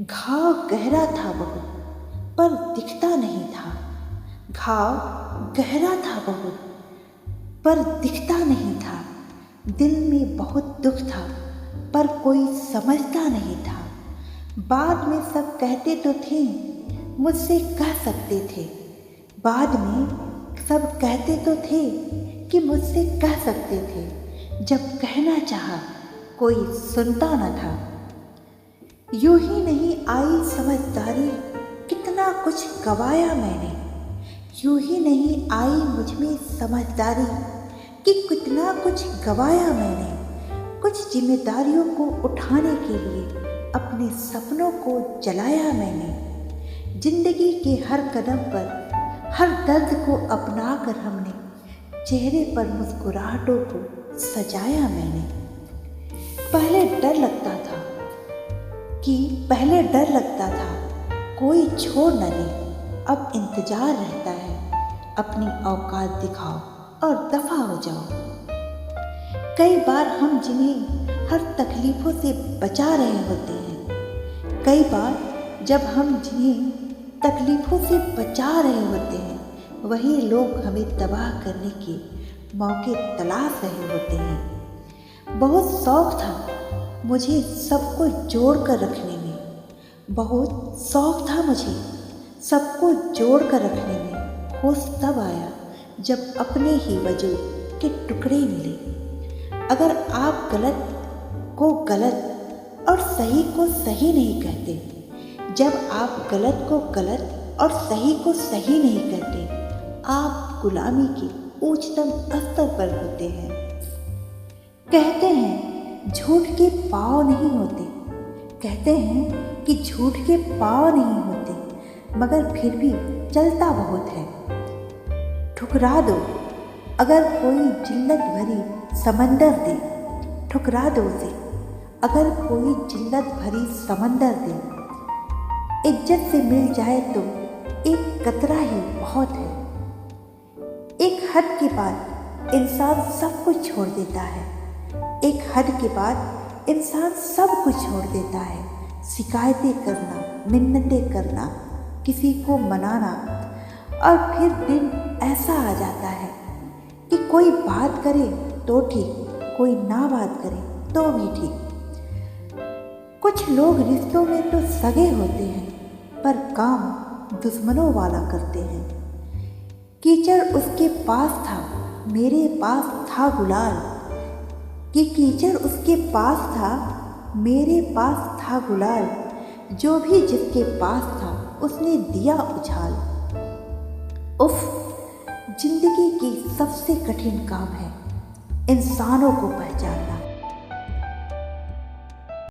घाव गहरा था बहुत, पर दिखता नहीं था। घाव गहरा था बहुत, पर दिखता नहीं था। दिल में बहुत दुख था, पर कोई समझता नहीं था। बाद में सब कहते तो थे, मुझसे कह सकते थे। बाद में सब कहते तो थे कि मुझसे कह सकते थे। जब कहना चाहा, कोई सुनता न था। यूं ही नहीं आई समझदारी, कितना कुछ गवाया मैंने। यूं ही नहीं आई मुझ में समझदारी कि कितना कुछ गवाया मैंने। कुछ जिम्मेदारियों को उठाने के लिए अपने सपनों को जलाया मैंने। जिंदगी के हर कदम पर हर दर्द को अपनाकर हमने चेहरे पर मुस्कुराहटों को सजाया मैंने। पहले डर लगता था कोई छोड़ न दे। अब इंतजार रहता है, अपनी औकात दिखाओ और दफा हो जाओ। कई बार हम जिन्हें हर तकलीफों से बचा रहे होते हैं, कई बार जब हम जिन्हें तकलीफों से बचा रहे होते हैं, वही लोग हमें तबाह करने के मौके तलाश रहे होते हैं। बहुत शौक था मुझे सबको जोड़ कर रखने में। बहुत शौक था मुझे सबको जोड़ कर रखने में। होश तब आया जब अपने ही वजूद के टुकड़े मिले। अगर आप गलत को गलत और सही को सही नहीं कहते, जब आप गलत को गलत और सही को सही नहीं कहते, आप गुलामी के उच्चतम स्तर पर होते हैं। कहते हैं झूठ के पाँव नहीं होते, कहते हैं कि झूठ के पाँव नहीं होते, मगर फिर भी चलता बहुत है। ठुकरा दो अगर कोई जिल्लत भरी समंदर दे, ठुकरा दो उसे अगर कोई जिल्लत भरी समंदर दे। इज्जत से मिल जाए तो एक कतरा ही बहुत है। एक हद के बाद इंसान सब कुछ छोड़ देता है। एक हद के बाद इंसान सब कुछ छोड़ देता है। शिकायतें करना, मिन्नतें करना, किसी को मनाना, और फिर दिन ऐसा आ जाता है कि कोई बात करे तो ठीक, कोई ना बात करे तो भी ठीक। कुछ लोग रिश्तों में तो सगे होते हैं, पर काम दुश्मनों वाला करते हैं। कीचड़ उसके पास था, मेरे पास था गुलाल। कि कीचड़ उसके पास था, मेरे पास था गुलाल। जो भी जिसके पास था, उसने दिया उछाल। उफ, जिंदगी की सबसे कठिन काम है इंसानों को पहचानना।